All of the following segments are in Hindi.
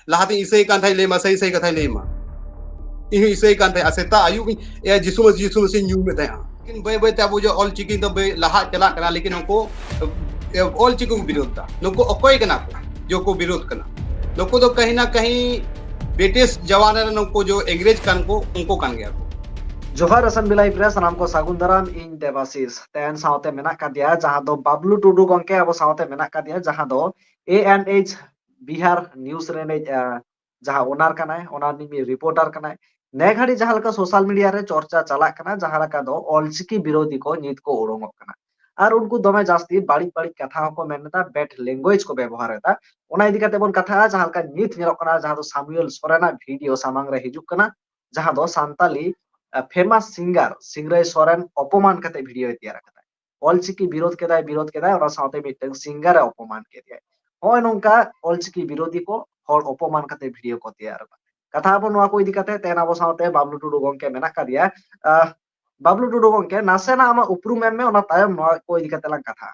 lahati isai kan thai lema sai sai ka thai lema ihi isai kan thai aseta ayu ya jisu masih nyu me thai लेकिन बे बे ताबो जो ऑल चिकिन तो बे लहा चला कना लेकिन उनको ऑल चिकिन को विरोध था नुको अकोय कना को जो को विरोध कना नुको तो कहीं ना कहीं ब्रिटिश जवान नुको जो अंग्रेज कान को उनको कान गया जोहार असम बिलाई प्रेस नाम को सागुन दाराम इन देवाशीष तेन साउते मेना का दिया जहां दो बाबलू टुडू गंके अब साउते मेना का दिया जहां दो एएनएच बिहार न्यूज रेने जहां ओनर कनाय ओनर नि रिपोर्टर कनाय ने घड़ी जहां लका सोशल मीडिया रे चर्चा चला कना जहां लका दो ऑलचिकी विरोधी को नीत को उड़ोंग कना और उनको दमे जास्ती बाड़ी बाड़ी कथा को मेनता बैट लैंग्वेज को व्यवहार है ओना इदी काते बोन कथा जहां लका नीत नेलो कना जहां दो सामुएल सोरेना वीडियो सामांग रे हिजुक कना जहां दो सांताली फेमस सिंगर सिंगराय सोरेन अपमान कते वीडियो तैयार कता ऑलचिकी विरोध केदाय और साउते मिटन सिंगर अपमान केदाय होय नोंका ऑलचिकी विरोधी को हर अपमान कते वीडियो को तैयार कथा बो नोआ को इदी कते तेन अब साउते बाबलू टुडू गंके मेना का दिया बाबलू टुडू गंके नासेना आमा उपरू मेम में ओना तायम नोआ को इदी कते ला कथा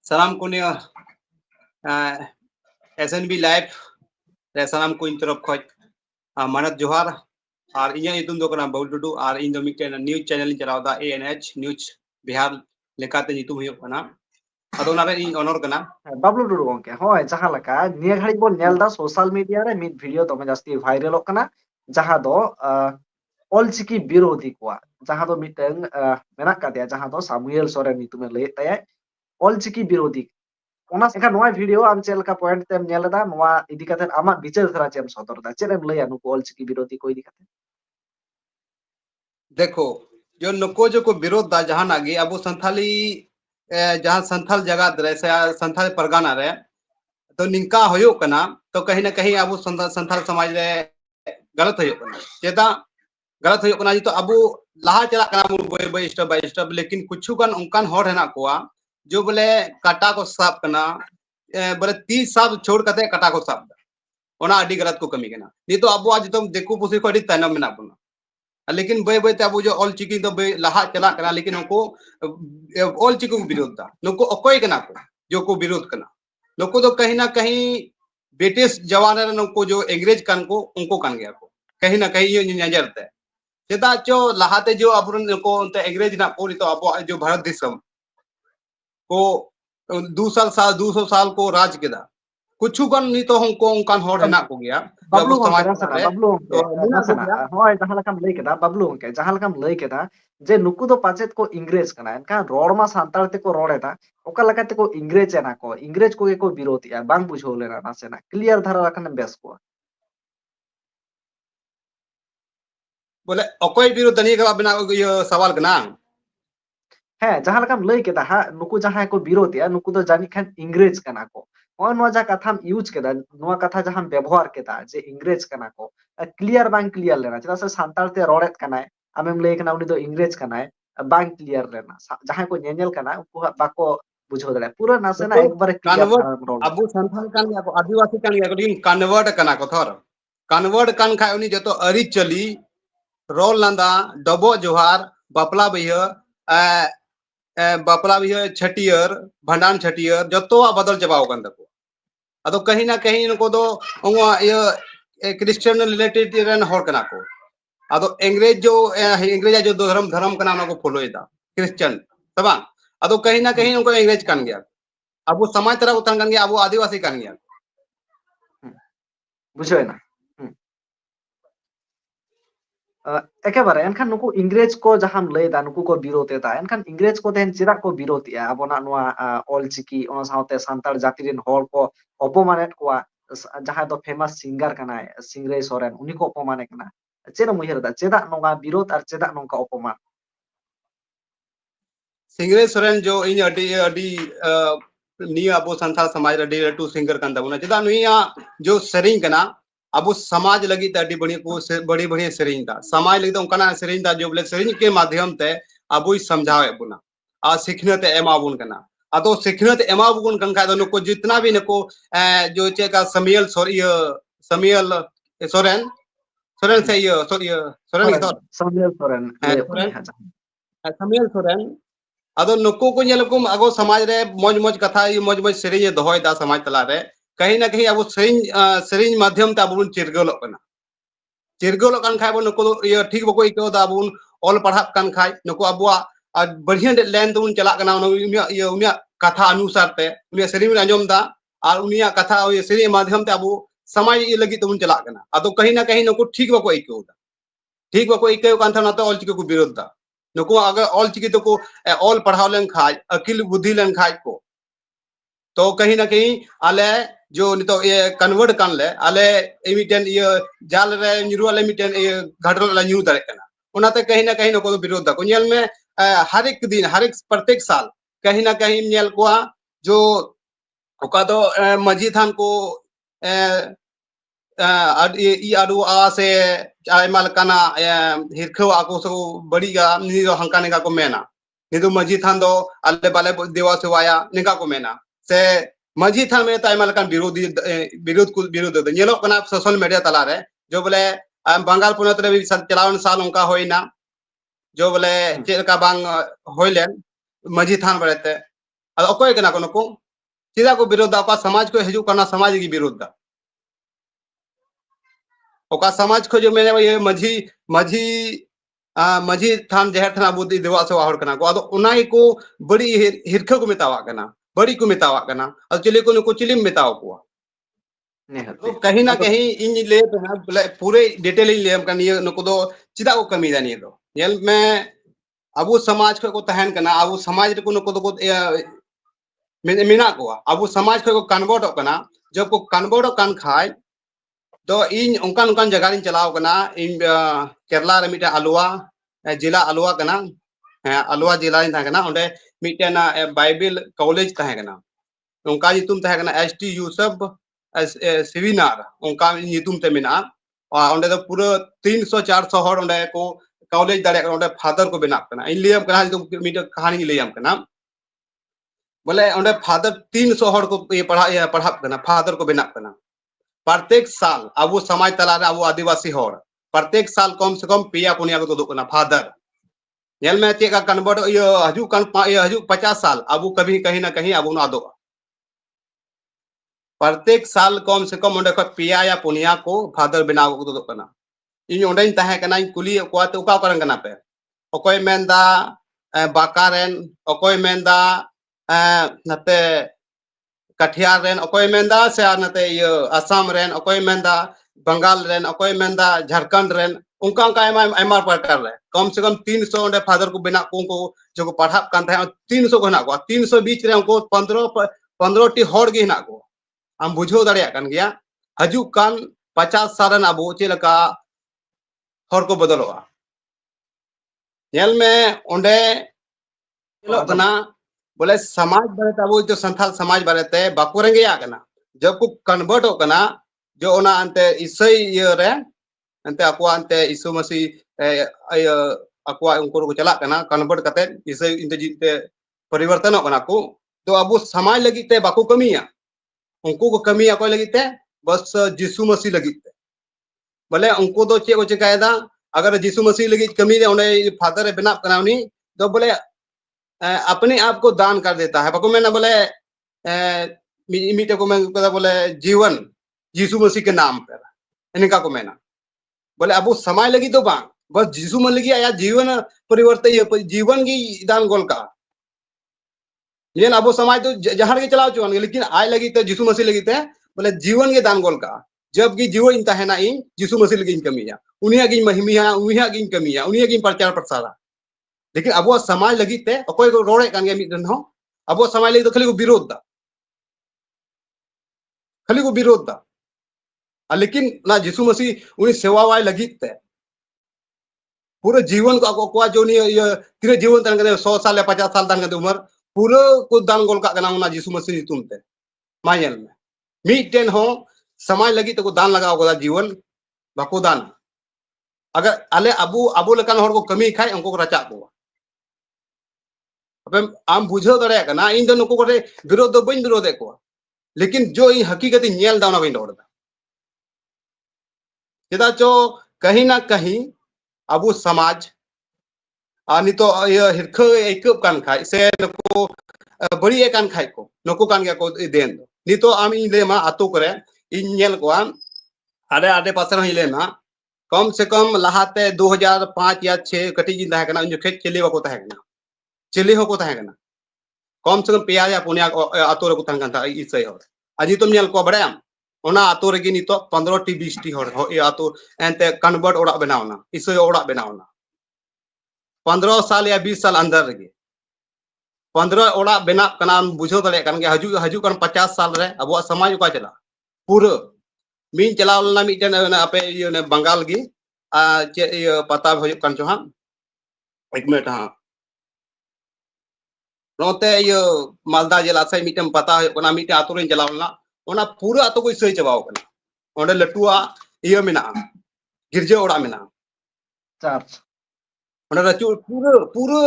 सलाम कुनिया एसएनबी लाइव रे सलाम को इन तरफ खोज मानत जोहार और इኛ इतुम दो कना बाबलू टुडू और इन दो मिटन न्यूज चैनल चलावदा एएनएच न्यूज बिहार लेकाते नितुम हुयो कना अदो नारे इन ऑनर कना बाबलू टुडू गंके होय जहां लका निया घड़ी बोन नेलदा सोशल मीडिया रे मिड वीडियो दमे जास्ती वायरल कना जहां दो ऑलचिकी विरोधी को जहां दो मिटन मेना का दिया जहां दो सामुएल सोरेन नितुमे लय ताय ऑलचिकी विरोधी ओना एका नोआ वीडियो आम चेल का पॉइंट तेम नेलदा नोआ इदी कते आमा विचार धारा चेम सदरदा चेरेम लय नुको ऑलचिकी विरोधी को इदी कते देखो जो नुको जो को विरोध दा जहां नागे अब संथाली जहां संथाल जगह रे से संथाल परगाना रे तो निंका होयो कना तो कहीं ना कहीं अब संथाल समाज रे गलत होयो कना चेदा गलत होयो कना जी तो अब लहा चला कना बय बय स्टेप बाय स्टेप लेकिन कुछु कन उनकान हर हेना कोआ जो बोले काटा को साफ कना बोले 30 साल छोड़ कते काटा को साफ ओना अडी गलत को कमी कना नी तो अब आज तो देखो पुसी को अडी तायनम मेना बना लेकिन बय बय अब जो ऑल चिकी तो बय लहा चला कना लेकिन उनको ऑल चिकी को विरोध दा नुको अकोय कना को जो को विरोध कना नुको तो कहीं ना कहीं ब्रिटिश जवान नुको जो अंग्रेज कान को उनको कान गया को कहीं ना कहीं ये नजरते चेदा चो लहाते जो अब को अंग्रेज ना को तो अब जो भारत देशम को 200 साल को राज केदा कुछु कन नी तो हमको उनकान हर हेना को गया बाबलू समाज बाबलू होय जहां लकम लय केदा बाबलू के जहां लकम लय केदा जे नुकु दो पाचेत को इंग्रेज कना एनका रोड मा सांताल ते को रोडेदा ओका लकाते को इंग्रेज एना को इंग्रेज को के को विरोधिया बांग बुझो लेना नासेना क्लियर धारा रखन बेस को बोले अकोय विरोध नहीं का बिना ये सवाल कना है जहां लकम लय केदा हा नुकु जहां को विरोधिया नुकु दो जानि खान इंग्रेज कना को और नोआ जा कथा यूज केदा नोआ कथा जहां व्यवहार केदा जे इंग्रेज कना को क्लियर बांग क्लियर लेना चला से सांताल ते रोडेत कनाय आमेम लय कना उनी दो इंग्रेज कनाय बांग क्लियर लेना जहां को नेनेल कना उनको बाको बुझो दले पूरा नासेना एक बार क्लियर अबु संथाल कान या को आदिवासी कान या को दिन कन्वर्ट कना को थर कन्वर्ट कान खाय उनी जतो अरि चली रोल लंदा डबो जोहार बापला बिह छटियर भंडान छटियर जतो बदल चबाव कन तको अदो कहीं ना कहीं इनको दो ये क्रिश्चियन रिलेटेड रेन हर कना को अदो अंग्रेज जो धर्म कना ना को फॉलो एदा क्रिश्चियन तबा अदो कहीं ना कहीं उनको अंग्रेज कान गया अब समाज तरह उतन कान गया अब आदिवासी कान गया बुझो ना एकेबारे एनखान नुकु इंग्रेज को जहां लयदा नुकु को विरोधता एनखान इंग्रेज को तेन चिरा को विरोधिया अबोना नोआ ऑल चिकी ओना साउते सांतार जाति रेन हर को अपमानेट को जहां दो फेमस सिंगर कना सिंगराय सोरेन उनी को अपमाने कना चेदा मुहिरदा चेदा नोगा विरोध और चेदा नोका अपमान सिंगराय सोरेन जो इन अडी निया अबो संसार समाज अडी लटू सिंगर कान तबना चेदा नुया जो सरिंग कना अब समाज लगी अड़ी बड़ी बढ़िया सेरिंग दा समाज लगी उनका सेरिंग दा जो बोले सेरिंग के माध्यम ते अब समझावे बुना आ सिखनत एमाबुन कना अतो सिखनत एमाबुन कन का नुको जितना भी नुको जो चेका समियल समियल सोरेन सोरेन से समियल सोरेन अदो नुको को नेल को अगो समाज रे मौज मौज कथा मौज मौज सेरिंग दोहय दा समाज तला रे कहीं ना कहीं अब सेरिंग माध्यम ते अब बन चिरगलोक कना चिरगलोक कान खाय बन नको ये ठीक बको इको दा बन ऑल पढ़ाप कान खाय नको अबुआ बढ़िया लेन तो चला कना उनिया कथा अनुसार ते उनिया सेरिंग आंजम दा और उनिया कथा सेरिंग माध्यम ते अब समाज ये लगी तो चला कना अदो कहीं ना कहीं नको ठीक बको इको दा ठीक बको इको कान था ना तो ऑल चिको को विरोध दा नको अगर ऑल चिकी तो को ऑल पढ़ाव लेन खाय अकिल बुद्धि लेन खाय को तो कहीं ना कहीं आले जो नितो ये कन्वर्ट कान ले आले मिटेन ये जाल रे न्यूरु आले मिटेन ये घाटल ला न्यू दारे कना उनाते कहीं ना कहीं नको विरोध दा को नेल में हर एक दिन हर एक प्रत्येक साल कहीं ना कहीं नेल को जो ओका दो मजी थान को आडू आसे आयमा लकाना हिरखो आको सो बड़ीगा निदो हंकानेगा को मेना निदो मजी थान दो आले बाले देवा सेवाया निका को मेना से मजी थान में तायमा लकान विरोध दो नेलो कना सोशल मीडिया तला रे जो बोले बंगाल पुनत रे भी चलावन साल उनका होइना जो बोले चेका बांग होइलेन मजी थान बरेते अकोय कना को नको चिदा को विरोध दा समाज को हिजु करना समाज की विरोध दा ओका समाज को जो मेरे ये मझी थान जहर थाना बुद्धि देवा से वाहर कना को अदो उनाई को बड़ी हिरखा को मेतावा कना बड़ी को मेतावा कना और चले को चिलिम मेताव को तो कहीं ना कहीं इन ले बोले पूरे डिटेल ही ले कन ये नको दो चिदा को कमी दानी दो येल में अबु समाज को तहन कना अबु समाज को नको दो मेना को अबु समाज को कन्वर्ट कना जब को कन्वर्ट कान खाय तो इन उनकान उनकान जगह चलाव कना इन केरला रे मिटे आलुआ जिला आलुआ कना आलुआ जिला इन था कना ओंडे मिटेन बाइबल कॉलेज था कना उनका नितुम था कना एसटी यूसुफ सेमिनार उनका नितुम ते मिना और ओंडे तो पूरा 300 400 हर ओंडे को कॉलेज दाड़े ओंडे फादर को बेना कना इन लियम कना तो मिटे कहानी लियम कना बोले ओंडे फादर 300 हर को ये पढ़ा कना फादर को बेना कना प्रत्येक साल अब समाज तला अब आदिवासी हर प्रत्येक साल कम से कम पिया पुनिया को तो फादर नेल में चेका कन्वर्ट हजू 50 साल अब कभी कहीं ना कहीं अब आदो प्रत्येक साल कम से कम पिया या पुनिया को फादर बनाव को तो इन ओंडे तहे कना कुली को तो उका करन कना पे ओकोय मेंदा बाकारेन ओकोय मेंदा नते कठियार रेन अकोय मेंदा से नते ये असम रेन अकोय मेंदा बंगाल रेन अकोय मेंदा झारखंड रेन उनका एमा प्रकार रे कम से कम 300 ओंडे फादर को बिना को जो को पढ़ा कान था 300 को ना को 300 बीच रे उनको 15 टी हर गे ना को हम बुझो दड़िया कान गया हजू कान 50 साल अबो चेलका हर को बदलवा नेल में ओंडे चलो कना बोले समाज बारे अब जो संथाल समाज बारे ते बाको रेंगे आकना जब को कन्वर्ट होकना जो ओना अंते ईसाई ये रे अंते अकवा अंते यीशु मसीह अकवा उनको को चला कना कन्वर्ट कते ईसाई इंते जीते परिवर्तन होकना को तो अब समाज लगी ते बाको कमिया उनको को कमिया कोई लगी ते बस यीशु मसीह लगी ते बोले उनको तो चे को चिकायदा अगर यीशु मसीह लगी कमी रे ओने फादर बना कना उनी तो बोले अपने आप को दान कर देता है बको मैंने बोले मीटे को मैं बोले जीवन यीशु मसीह के नाम पर इनका को मैंने बोले अब समय लगी तो बांग बस यीशु मन लगी या जीवन परिवर्तन जीवन की दान गोल का ये अब समाज तो जहां के चलाओ चुन लेकिन आय लगी तो यीशु मसीह लगी थे बोले जीवन के दान गोल का जबकि जीवन इन है ना इन यीशु मसीह लगी कमी है उन्हीं की महिमिया उन्हीं की कमी है उन्हीं की प्रचार प्रसार लेकिन अब समाज लगी ते अकोय को रोड़े कान गया मिटन हो अब समाज लगी तो खाली को विरोध दा लेकिन ना यीशु मसीह उन्हीं सेवा वाई लगी ते पूरे जीवन को जो नहीं तीन जीवन तन 100 साल या 50 साल तन उम्र पूरे को दान गोल का ना यीशु मसीह तुम ते मायल में मिटन हो समाज लगी तो को दान लगाओ को जीवन बाको दान अगर आले अबू लेकान हर को कमी खाय उनको को रचा को आम बुझो दड़े कना इन दो नुको कोटे विरोध दो बइन विरोध को लेकिन जो इन हकीकत नेल दावना बइन रोडदा चेदा चो कहीं ना कहीं अबू समाज नितो ये हिरख एक कान खाय से नको बड़ी कान खाय को नको कान गया को देन नितो आम इन लेमा आतो करे इन नेल को आडे आडे पासे हई लेना कम से कम लहाते 2005 या 6 कटी जिन तहे कना उन जोखे चेले बको तहे कना चेले हो को तहे कना कम से कम पेया या पुनिया आतो रे को तहन कanta इसई हो अजी तुम नेल को बड़ाम ओना आतो रे नितो 15 टी 20 टी हर हो ए आतो एंते कन्वर्ट ओड़ा बनावना इसई ओड़ा बनावना 15 साल या 20 साल अंदर रे 15 ओड़ा बना कना बुझो दले कन के हजू हजू कन 50 साल रे अब समाज का चला पूरा मीन चलाव लना मिटन आपे ये बंगाल गी चे ये पता हो कन जो हम एक मिनट हां नोते ये मालदा जिला से मिटन पता हो कना मिटे आतो रे चलाव लना ओना पूरा आतो को सही चबाव कना ओंडे लटुआ ये मिना गिरजे ओड़ा मिना चर्च ओंडे रचु पूरा पूरा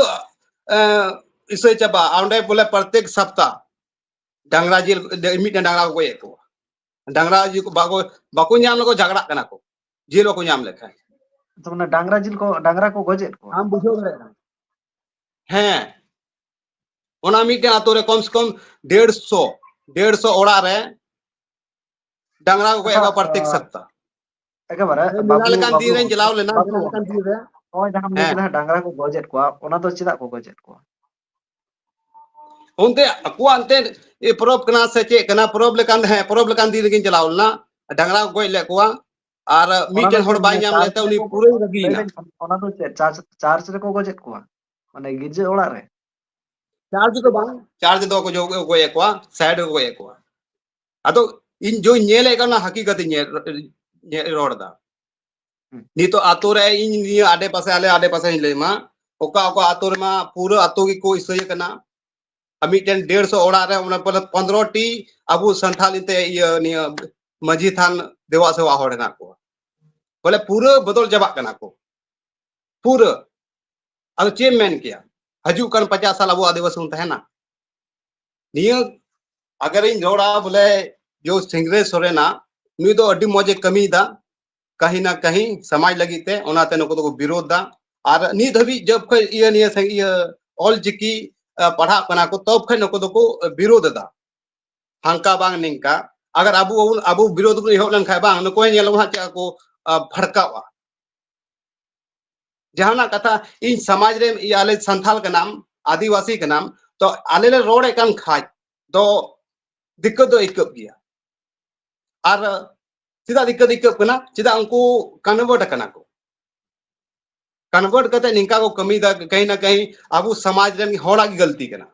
इससे चबा ओंडे बोले प्रत्येक सप्ताह डांगरा जिल मिटन डांगरा को एको डांगरा जी को बाको नाम को झगड़ा कना को जिल को नाम लेखा तो माने डांगरा को गजेत को हम बुझो दरे हैं ओना मिटन आतो रे कम से कम 150 ओड़ा रे डांगरा को एको प्रत्येक सप्ताह एकेबारे मिला लेकान दिन रे जलाव लेना मिला लेकान दिन रे ओय जहां में केला डांगरा को गजेत को ओना तो चिदा को गजेत को उनते अकुआ अंते ए प्रोब कना से चे कना प्रोब लेकान है प्रोब लेकान दिन रे जलाव लेना डांगरा को गोय ले कोआ और मिटन होड़ बाय नाम लेते उनी पूरे रगीना ओना तो चार्ज रे को गजेत को माने गिरजे ओड़ा रे चार्ज दो को जो गोय कोआ साइड को गोय कोआ अतो इन जो नेले कना हकीकत ने रोडदा नी तो आतो रे इन नि आडे पासे लेमा ओका ओका आतो रे मा पूरा आतो की को इसय कना अमिटन 150 ओड़ा रे उना 15 टी अबु संथाली ते ये नि मजी थान देवा सेवा होड़ना को बोले पूरा बदल जबा कना को पूरा अब चे मेन किया हजू कन 50 साल अबु आदिवासी उन तहना निया अगर इन जोड़ा बोले जो सिंगरे सोरेना नुई दो अड्डी मौजे कमी दा कहीं ना कहीं समाज लगी ते ओनाते नको तो विरोध दा और नी धबी जब ख ये निया से ये ऑल चिकी पढ़ा कना को तब ख नको तो विरोध दा हांका बांग निंका अगर अबु विरोध को हो लन खाय बांग नको नेलो हा चा को फड़कावा जहाना कथा इन समाज रे आले संथाल का नाम आदिवासी का नाम तो आले ले रोड एकन खाय तो दिक्कत तो इकब गया और सीधा दिक्कत इकब कना सीधा उनको कन्वर्ट कना को कन्वर्ट करते निंका को कमी दा कहीं ना कहीं अबु समाज रे होड़ा की गलती कना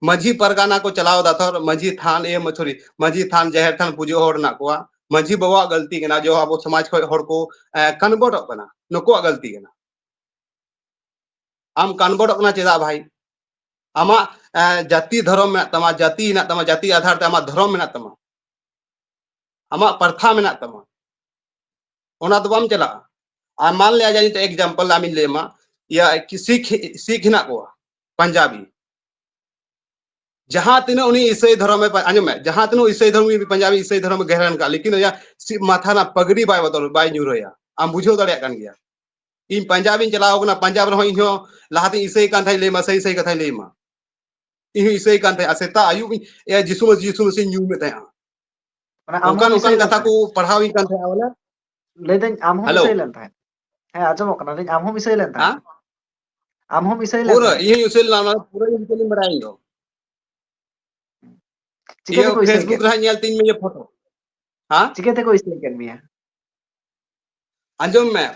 मझी परगाना को चलाव दा था मझी थान ए मछुरी मझी थान जहर थान पूजो होड़ ना को मझी बवा गलती कना जो अबु समाज को होड़ को कन्वर्ट कना नको गलती कना आम कन्वर्ट कना चेदा भाई आमा जाति धर्म में तमा जाति ना तमा जाति आधार ते आमा धर्म में ना तमा आमा प्रथा में ना तमा ओना तो बम चला आ मान लिया जाए तो एग्जांपल आमिन लेमा या सिख ना को पंजाबी जहां तीन उनी ईसाई धर्म में आंजम में जहां तीन ईसाई धर्म में पंजाबी ईसाई धर्म में गहरन का लेकिन या माथा ना पगड़ी बाय बदल बाय न्यूरोया आम बुझो दड़िया कान गया इन पंजाबी चलाओ कना पंजाब रे इन लाहाते ईसाई कान थाई लेमा सही सही कथा लेमा इन ईसाई कान थाई असेता आयु ए जिसु मसीह न्यू में था माने उनका कथा को पढ़ाव इन कान था वाला ले देन आम हम ईसाई लेन था है आजम कना देन आम हम ईसाई लेन था आम हम ईसाई लेन पूरा ये ईसाई लाना पूरा इनके लिए मराई दो ये फेसबुक रहा न्याल तीन में ये फोटो हां चिकेते को ईसाई केन मिया अंजम में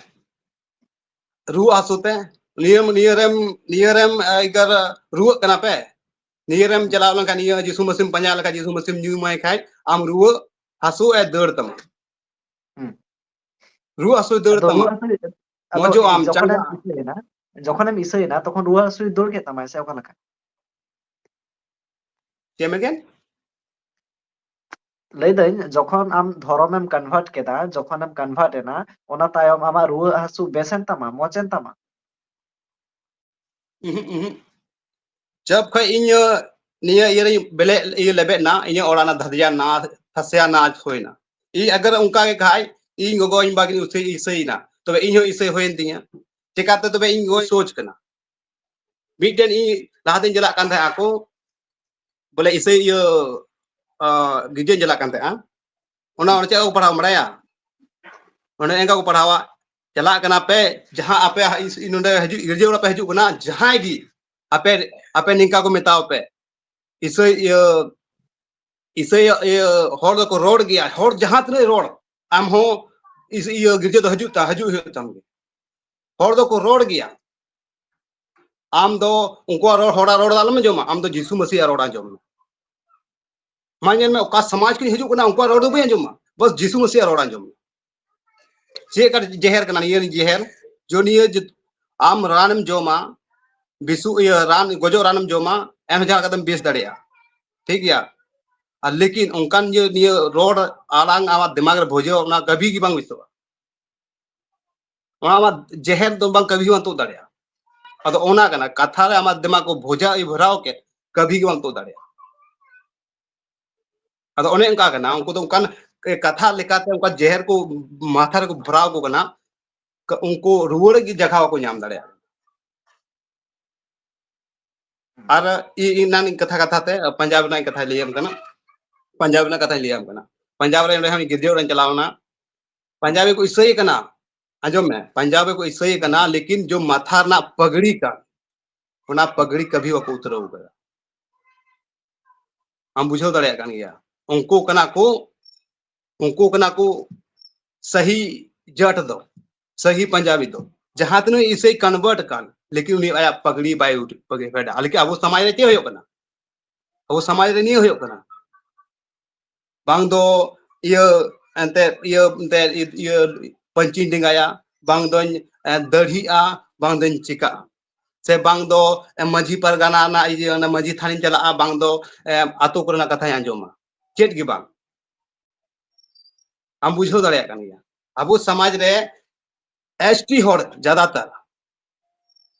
रू आसुते नियरम इगर रुआ कना पे नियरम चलाव लंका निय जिसु मसीह पंजा लका जिसु मसीह न्यू माय खाय आम रुआ हासु ए दड़ तम रुआ हासु दड़ तम मजो आम चंगा যখন আমি ইসাই না তখন রুয়া সুই দৌড় কে তামায় সে ওখানে কেম अगेन lay dain যখন am ধরমেম কনভার্ট কেদা যখন am কনভার্ট এনা ওনা তায়ম আমা রুয়া হাসু বেসেন তামা মোচেন তামা जब ख इन निया ये बेले ये लेबे ना इन ओराना धदिया ना फसिया ना होइना ई अगर उनका के खाय इन गगो इन बागी उसे इसई ना तबे इन इसई होइन दिया चिकाते तबे इन गो सोच कना मिडन ई लाहदिन जला कान था आको बोले इसई ये गिजे जला कांते आ ओना ओना चे को पढ़ाव मड़ाया ओने एंगा को पढ़ावा चला कना पे जहां आपे नोंडे हजू गिरजे ओड़ा पे हजू कना जहां गी आपे आपे निका को मेताओ पे इसई इसई हर दो को रोड गया हर जहां तने रोड आम हो इस गिरजे दो हजू तम हर दो को रोड गया आम दो उनको रोड होड़ा रोड आलम जोमा आम दो जीसु मसीह रोड आजम माने में का समाज के हजू कना उनको रोड बे जोमा बस जीसु मसीह रोड आजम चे कर जहर कना ये जहर जो निये आम रानम जोमा बिसु रान गजो रानम जोमा एम जहां कदम बेस दड़िया ठीक गया लेकिन उनकान जो निये रोड आलांग आमा दिमाग रे भोजो ना कभी की बांग बिसो आमा जहर तो बांग कभी बांग तो दड़िया अदो ओना कना कथा रे आमा दिमाग को भोजा ई भराव के कभी की बांग तो दड़िया अदो ओने उनका कना उनको तो उनकान कथा लेकाते उनका जहर को माथा रे को भराव को कना उनको रुवड़ की जगह को नाम दड़िया और इन कथा कथा ते पंजाब ना कथा लियम कना पंजाब ना कथा लियम कना पंजाब रे हम गिरजे रे चलावना पंजाबी को इसई कना आजम में पंजाबी को इसई कना लेकिन जो माथा ना पगड़ी का उना पगड़ी कभी वको उतरो करा हम बुझो दड़िया कान गया उनको कना को सही जट दो सही पंजाबी दो जहां तने इसई कन्वर्ट कान लेकिन उनी आया पगड़ी बाय उठ पगे फेडा लेकिन अब समाज रे होयो कना अब समाज रे नहीं होयो कना बांग दो ये ये पंची डिंगाया बांग दो दढ़िया बांग दो चिका से बांग दो मझी परगाना ना ये मझी थानी चला बांग दो आतो करना कथा आंजोमा चेट की बांग हम बुझो दड़िया कान गया अब समाज रे एसटी होड़ ज्यादातर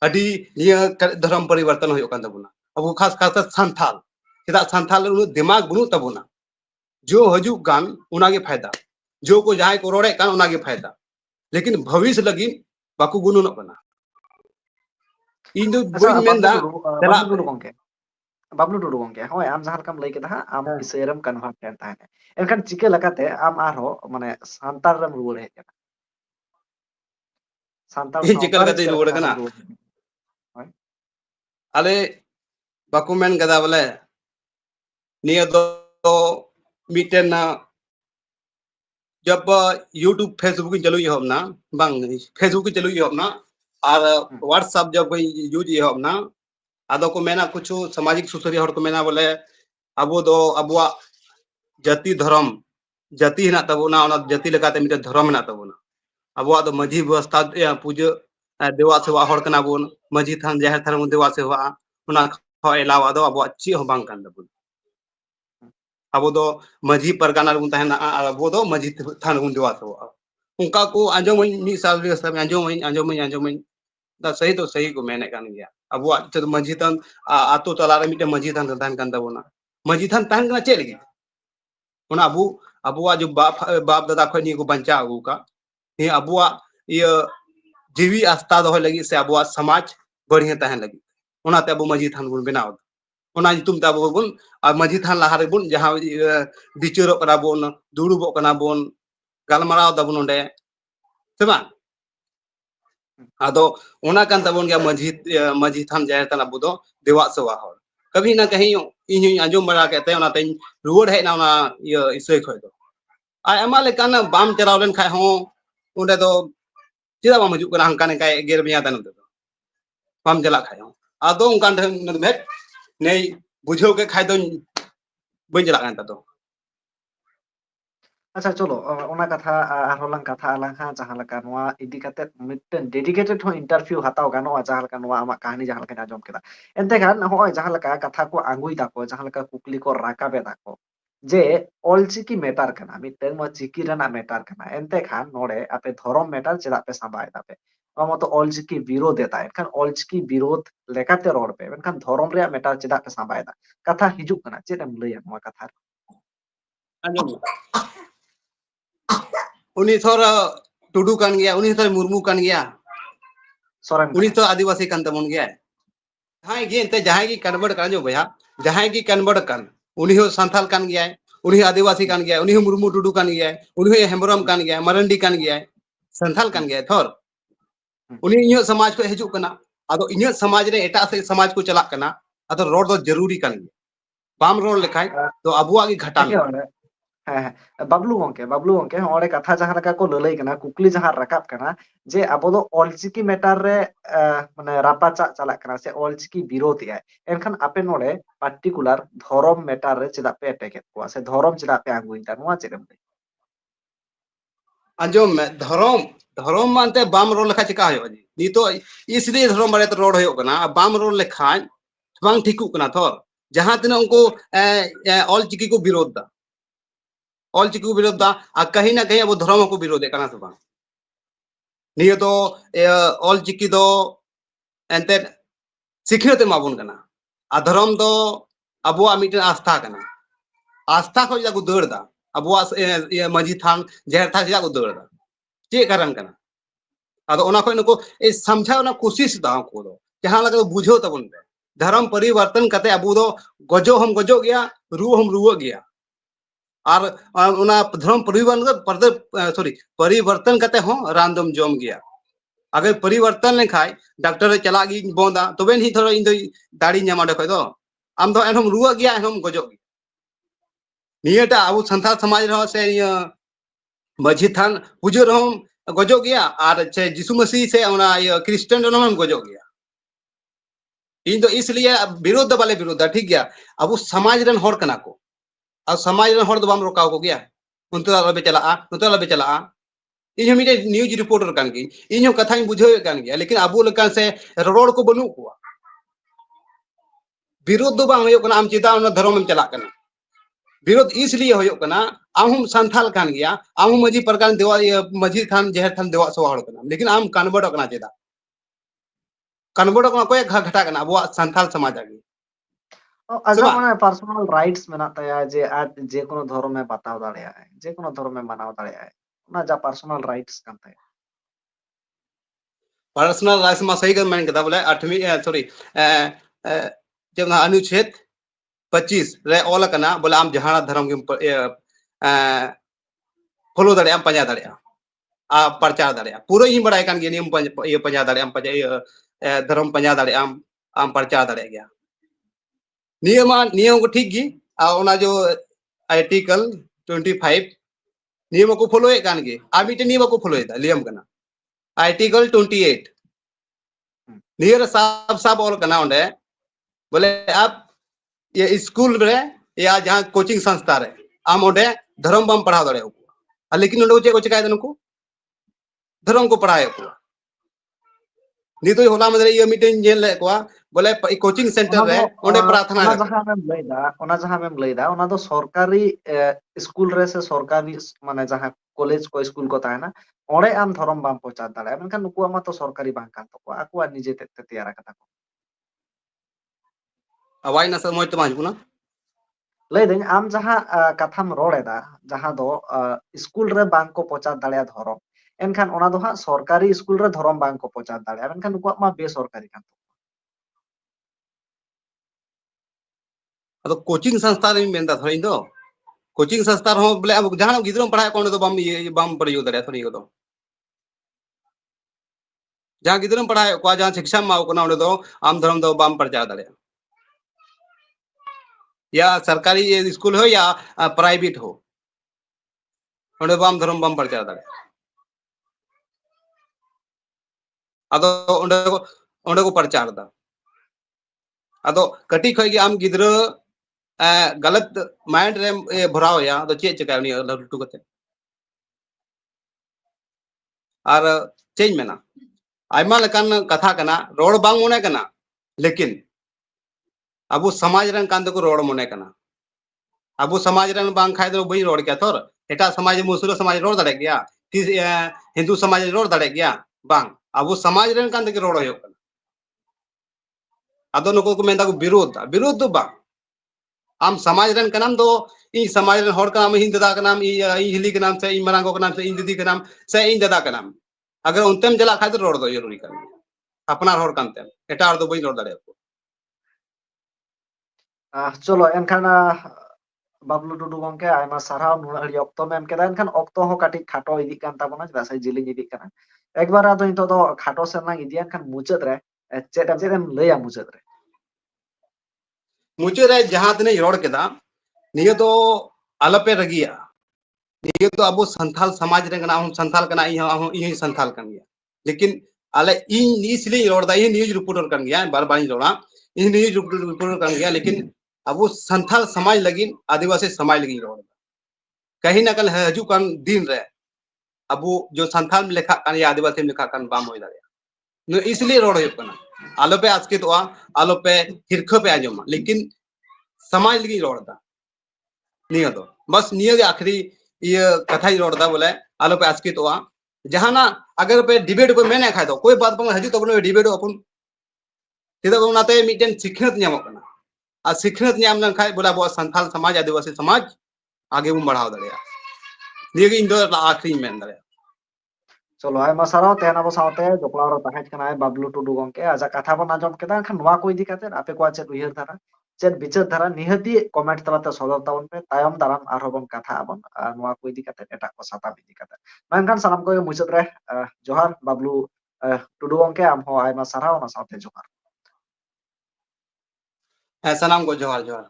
अडी ये धर्म परिवर्तन होयो कान तबुना अब खास खास संथाल चेदा संथाल दिमाग बनु तबुना जो हजू गान उना के फायदा जो को जहां को रोड़े कान उना के फायदा लेकिन भविष्य लगी बाकू गुनु न बना इन दो बोई मेंदा बाबलू टुडू गंके बाबलू टुडू गंके होय आम जहां कम लई केदा आम इसेरम कन्वर्ट कर ताने एनखान चिके लकाते आम आरो माने सांतार रम रुवड़ हे केना सांतार चिकल कते रुवड़ कना अले बाकू मेन गदा बोले निया दो मीटेन जब यूट्यूब फेसबुक चलू ये ना बांग फेसबुक चलू ये ना और व्हाट्सएप जब यूज ये ना आदो को मेना कुछ सामाजिक सुसरिया हर को मेना बोले अबो दो अबुआ जाति धर्म जाति हेना तबुना ओना जाति लेकाते मिटे धर्म हेना तबुना अबुआ दो मझी व्यवस्था पूजा देवा सेवा हर कना बोन मझी थान जाहिर थान देवा सेवा ओना ख एलावा दो अबुआ ची हो बांग कान दबुन अबो दो मझी परगाना रे तहना अबो दो मझी थान उन देवा सेवा उनका को आंजो मी साल रे सब आंजो दा सही तो सही को मेने कान गया अबुआ तो मझी थान आतो तला रे मिटे मझी थान तहन कान दबुना मझी थान तहन कना चे लगी ओना अबुआ जो बाप दादा खनी को बंचा आगू का ये अबुआ ये जीवी आस्था दो लगी से अबुआ समाज बढ़िया तहन लगी ओनाते अबु मझी थान बुन बनाव ओना तुम ता बुन मझी थान लहारे बुन जहां बिचारो करा बोन दुड़ुबो कना बोन गालमाराव दबुन ओंडे से बा आदो ओना कान तबुन गया मझी थान जाय तना अबु दो देवा सेवा हर कभी ना कहीं इन आंजो बड़ा कहते ओनाते रुवड़ है ना ओना ये इसय खय दो आमा लेकान बाम चलाव लेन खाय हो ओंडे दो चेदा बाम हजू कना हंकाने काय गेर बिया तन दो बाम चला खाय हो आदो उनकान में नहीं बुझो के खाय दो बन चला कान तो अच्छा चलो ओना कथा आरोलां कथा आलां हा जहां लका नोआ इदी कते मिटन डेडिकेटेड हो इंटरव्यू हताव गानो जहां लका नोआ आमा कहानी जहां लका आजम केदा एनते गान होय जहां लका कथा को आंगुई दाको जहां लका कुकली को राकाबे दाको जे ऑलचिकी मेटार कना मिटन म चिकी रना मेटार कना एनते खान नोडे आपे धरम मेटार चेदा पे साबाय दापे मतो ऑलचिकी विरोध देता एनखान ऑलचिकी विरोध लेकाते रोड पे एनखान धरम रे मेटार चेदा पे साबाय दा कथा हिजुक कना चेदम लैया नोआ कथा आंजो उनी थोर टुडू कान गया उनी थोर मुर्मू कान गया सोरेन उनी तो आदिवासी कान तमन गया जहां गी कन्वर्ट कान जो भैया जहां गी कन्वर्ट कान उनी हो संथाल कान गया उन्हीं आदिवासी कान गया उन्हीं मुर्मू टुडू कान गया उन्हीं हेम्ब्रम कान गया मरंडी कान गया संथाल कान गया थोर उन्हीं इन्हीं समाज को हिजुक कना आदो इन्हीं समाज रे एटा से समाज को चलाक कना आदो रोड दो जरूरी कान गया बाम रोड लेखाय तो अबुआ की घटा में बाबलू गंके हमारे कथा जहां लगा को ललई कना कुकली जहां रकाब कना जे अब दो ऑलचिकी मैटर रे माने रापाचा चलाक कना से ऑलचिकी विरोध है एनखान आपे नोडे पार्टिकुलर धर्म मैटर रे चेदा पे अटैक को से धर्म चेदा पे आगुइता नोआ चेदम अंजोम में धर्म मानते बाम रोड लेखा चिका हो जी नी तो इसलिए धर्म बारे रोड हो कना बाम रोड लेखा बांग ठीकु कना थोर जहां तना उनको ऑलचिकी को विरोध दा ऑलचिकी को विरोध दा आ कहीं ना कहीं अब धर्म को विरोध है कना से बांग नियो तो ऑलचिकी दो एंते सिखनते माबुन कना आ धर्म दो अबुआ मिटन आस्था कना आस्था को जागु दौड़ दा अबुआ मजी थान जहर था जागु दौड़ दा चे कारण कना आदो ओना को नको ए समझा ना कोशिश दा को दो जहां लगे बुझो तबन पे धर्म परिवर्तन कते अबु दो गजो हम गजो गया रू हम रुव गया और ओना धर्म परिवर्तन कते हो रांदम जम गया अगर परिवर्तन लेखाय डॉक्टर चला गी बोंदा तबे ही थोड़ा इन दाड़ी नामा डे दो आम दो एनहम रुव गया एनहम गजो गया नियटा अब संथाल समाज रहो से मझी थान पुजो रहो गजो गया और चे जिसु मसीह से ओना क्रिश्चियन हम गजो गया इन तो इसलिए विरोध वाले विरोध ठीक गया अब समाज रन होड़ कना को अब समाज रन होड़ दो बाम रोकाव को गया उनतो लबे चला इन मिटे न्यूज रिपोर्टर कान गी इन कथा बुझे कान गया लेकिन अबु लकान से रोड को बनु को विरोध दो बांग होयो कना आम चिदा धर्म में चला कना विरोध इसलिए होयो कना आम संथाल कान गया आम मजी प्रकार देवा मजी थान जहर थान देवा सवा हड़ कना लेकिन आम कन्वर्ट कना चेदा कन्वर्ट कना कोई घटा कना अब संथाल समाज आगे अच्छा माने पर्सनल राइट्स मेना तया जे आज जे कोनो धर्म में बताव दाड़िया है जे कोनो धर्म में मानाव दाड़िया है ना जा पर्सनल राइट्स कान तया पर्सनल राइट्स में सही कर मैंने कहा बोले 8वीं सॉरी जब अनुच्छेद 25 रे ऑल कना बोले आम जहां धर्म के फॉलो दाड़िया पंजा दाड़िया आ प्रचार दाड़िया पूरा ही बड़ाई कान गे नियम पंजा दाड़िया धर्म पंजा दाड़िया आम प्रचार दाड़िया गया नियम को ठीक गी ओना जो आर्टिकल 25 नियम को फॉलो ए कान गे आ मिटे नियम को फॉलो एदा लियम कना आर्टिकल 28 नियर साफ साफ और कना ओंडे बोले आप ये स्कूल रे या जहां कोचिंग संस्था रे आम ओंडे धर्म बम पढ़ाव दाड़े को लेकिन ओंडे चे को चिकाय दनको धर्म को पढ़ाए को नितो होला मदरे ये मीटिंग जेल ले को बोले कोचिंग सेंटर रे ओंडे प्रार्थना जहां में लैदा ओना दो सरकारी स्कूल रे से सरकारी माने जहां कॉलेज को स्कूल को ताना ओंडे आम धर्म बाम प्रचार दाड़े मेनखान नुकुआ मा तो सरकारी बांग कान तो आकुआ निजे ते तैयार कथा को अवाई ना समझ तो माजबुना लय दिन आम जहां कथाम रोड़ेदा जहां दो स्कूल रे बांग को प्रचार दाड़े धर्म एनखान ओना दो हा सरकारी स्कूल रे धर्म बांग को प्रचार दाड़े मेनखान नुकुआ मा बेसरकारी कान अदो कोचिंग संस्था रे मेनदा थोड़ी दो कोचिंग संस्था हो बोले अब जहां गिद्रो पढ़ाए कोन दो बम प्रयोग दाड़े थोड़ी को दो जहां गिद्रो पढ़ाए को जहां शिक्षा मा को ना ओंडे दो आम धर्म दो बम प्रचार दाड़े या सरकारी स्कूल हो या प्राइवेट हो ओंडे बम धर्म बम प्रचार दाड़े अदो ओंडे को प्रचार दा अदो कटी खय आम गिद्रो गलत माइंड रे भराव या तो चे चिका उनी लटू कते और चेंज मेना आयमा लकान कथा कना रोड बांग मोने कना लेकिन अबु समाज रन कान को रोड मोने कना अबु समाज रन बांग खाय दो बई रोड क्या थोर एटा समाज मुसलिम समाज रोड दाड़े गया कि हिंदू समाज रोड दाड़े गया बांग अबु समाज रन कान के रोड होयो कना अदो नको को मेंदा को विरोध दो बांग आम समाज रन कनाम दो इ समाज रन होड़ कनाम इन दादा कनाम इ हिली कनाम से इ मरांगो कनाम से इन दीदी कनाम से इन दादा कनाम अगर उनतेम जला खाय तो रोड दो जरूरी कर अपना होड़ कानते एटा दो बई रोड दाड़े को चलो एनखान बाबलू टुडू गंके आयमा साराव नुना हड़ी ऑक्तो में एम केदा एनखान ऑक्तो हो काटी खाटो इदी कान ताबोना चेदा से जिलिंग इदी काना एक बार आदो नितो दो खाटो से ना इदी एनखान मुचाद रे चेदम लैया मुचाद रे मुचाद रे जहां तने रोड केदा नियो तो आलोपे रगिया नियो तो अबो संथाल समाज रे कना हम संथाल कना ई संथाल कन गया लेकिन आले इन इसलिए रोडदा ई न्यूज रिपोर्टर कन गया बार बार रोड़ा ई न्यूज रिपोर्टर कन गया लेकिन अबो संथाल समाज लगिन आदिवासी समाज लगिन रोड कहीं ना कहीं हजू कान दिन रे अबो जो संथाल में लेखा कान या आदिवासी में लेखा कान बाम होई दाड़े इसलिए रोड होय कना आलो पे आस्कितवा आलो पे हिरखो पे आजमा लेकिन समाज लगी रोडदा नियो दो बस नियो के आखिरी ये कथा रोडदा बोले आलो पे आस्कितवा जहाना अगर पे डिबेट को मेने खाय दो कोई बात बंग हजू तबनो डिबेट अपन तिदा बनाते मिटन सिखनत न्यामो कना आ सिखनत न्याम लन खाय बोला बो संथाल समाज आदिवासी समाज आगे वो बढ़ाव दड़िया नियो इन दो आखिरी मेन दड़िया चलो आयमा साराव तेन अब सावते जोपलाव रो ताहेज कना बाबलू टुडू गंके आजा कथा बन आजम केदा खान नवा को इदी काते आपे को चेद उहिर धारा चेद बिचार धारा निहती कमेंट तलाते सदर तावन पे तायम दाराम आरो बन कथा आबन नवा को इदी काते एटा को साता इदी काते मेनखान सानाम को मुचाद रे जोहार बाबलू टुडू गंके आम हो आयमा साराव ना सावते जोहार सलाम को जोहार जोहार